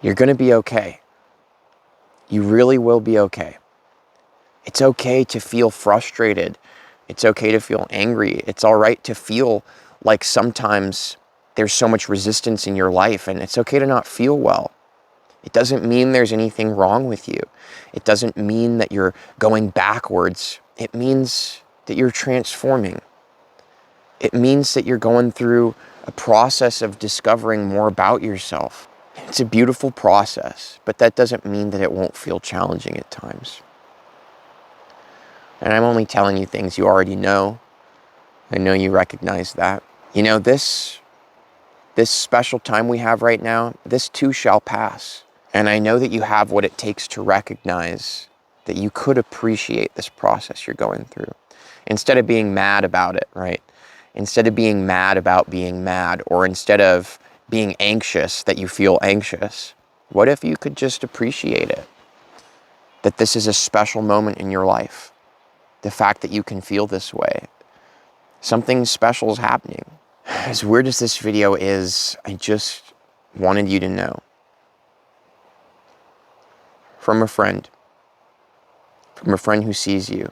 You're going to be okay. You really will be okay. It's okay to feel frustrated. It's okay to feel angry. It's all right to feel like sometimes there's so much resistance in your life, and it's okay to not feel well. It doesn't mean there's anything wrong with you. It doesn't mean that you're going backwards. It means that you're transforming. It means that you're going through a process of discovering more about yourself. It's a beautiful process, but that doesn't mean that it won't feel challenging at times. And I'm only telling you things you already know. I know you recognize that. You know, this special time we have right now, this too shall pass. And I know that you have what it takes to recognize that you could appreciate this process you're going through. Instead of being mad about it, right? Instead of being mad about being mad, or instead of being anxious that you feel anxious, what if you could just appreciate it? That this is a special moment in your life. The fact that you can feel this way. Something special is happening. As weird as this video is, I just wanted you to know. From a friend who sees you,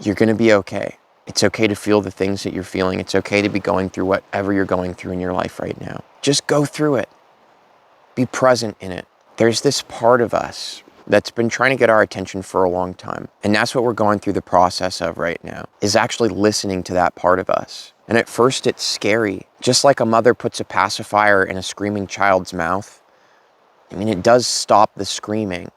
you're going to be okay. It's okay to feel the things that you're feeling. It's okay to be going through whatever you're going through in your life right now. Just go through it. Be present in it. There's this part of us that's been trying to get our attention for a long time. And that's what we're going through the process of right now, is actually listening to that part of us. And at first it's scary. Just like a mother puts a pacifier in a screaming child's mouth. I mean, it does stop the screaming,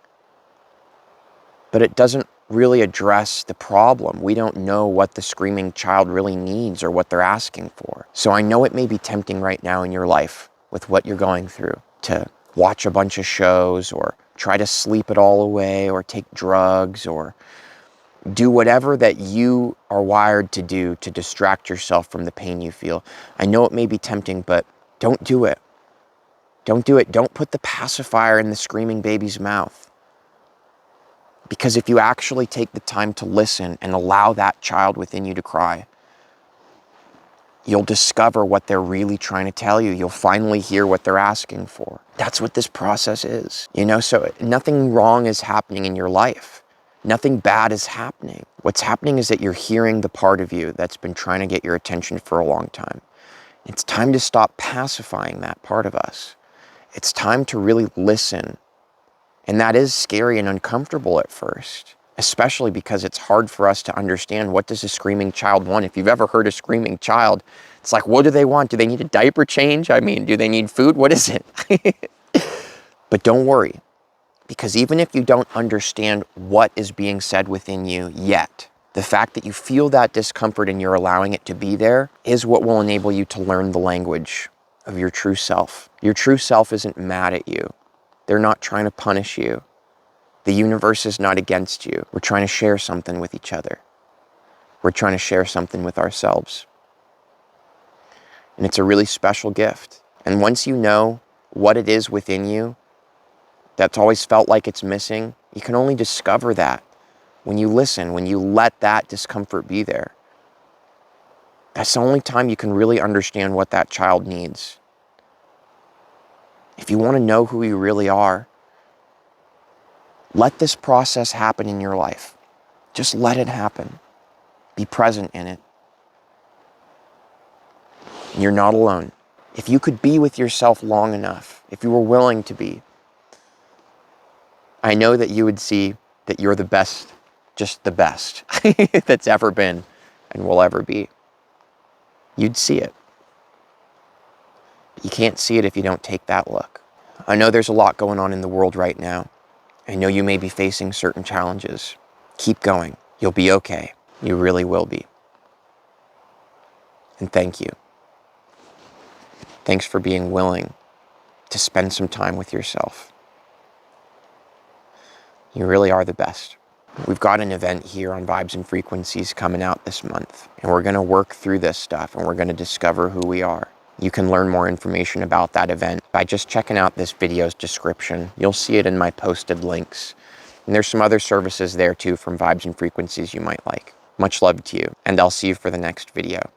but it doesn't really address the problem. We don't know what the screaming child really needs or what they're asking for. So I know it may be tempting right now in your life with what you're going through to watch a bunch of shows or try to sleep it all away or take drugs or do whatever that you are wired to do to distract yourself from the pain you feel. I know it may be tempting, but don't do it. Don't do it. Don't put the pacifier in the screaming baby's mouth. Because if you actually take the time to listen and allow that child within you to cry, you'll discover what they're really trying to tell you. You'll finally hear what they're asking for. That's what this process is. You know, so nothing wrong is happening in your life. Nothing bad is happening. What's happening is that you're hearing the part of you that's been trying to get your attention for a long time. It's time to stop pacifying that part of us. It's time to really listen. And that is scary and uncomfortable at first, especially because it's hard for us to understand, what does a screaming child want? If you've ever heard a screaming child, it's like, what do they want? Do they need a diaper change? I mean, do they need food? What is it? But don't worry, because even if you don't understand what is being said within you yet, the fact that you feel that discomfort and you're allowing it to be there is what will enable you to learn the language of your true self. Your true self isn't mad at you. They're not trying to punish you. The universe is not against you. We're trying to share something with each other. We're trying to share something with ourselves. And it's a really special gift. And once you know what it is within you that's always felt like it's missing, you can only discover that when you listen, when you let that discomfort be there. That's the only time you can really understand what that child needs. If you want to know who you really are, let this process happen in your life. Just let it happen. Be present in it. You're not alone. If you could be with yourself long enough, if you were willing to be, I know that you would see that you're the best, just the best that's ever been and will ever be. You'd see it. You can't see it if you don't take that look. I know there's a lot going on in the world right now. I know you may be facing certain challenges. Keep going. You'll be okay. You really will be. And thank you. Thanks for being willing to spend some time with yourself. You really are the best. We've got an event here on Vibes and Frequencies coming out this month, and we're going to work through this stuff, and we're going to discover who we are. You can learn more information about that event by just checking out this video's description. You'll see it in my posted links. And there's some other services there too from Vibes and Frequencies you might like. Much love to you, and I'll see you for the next video.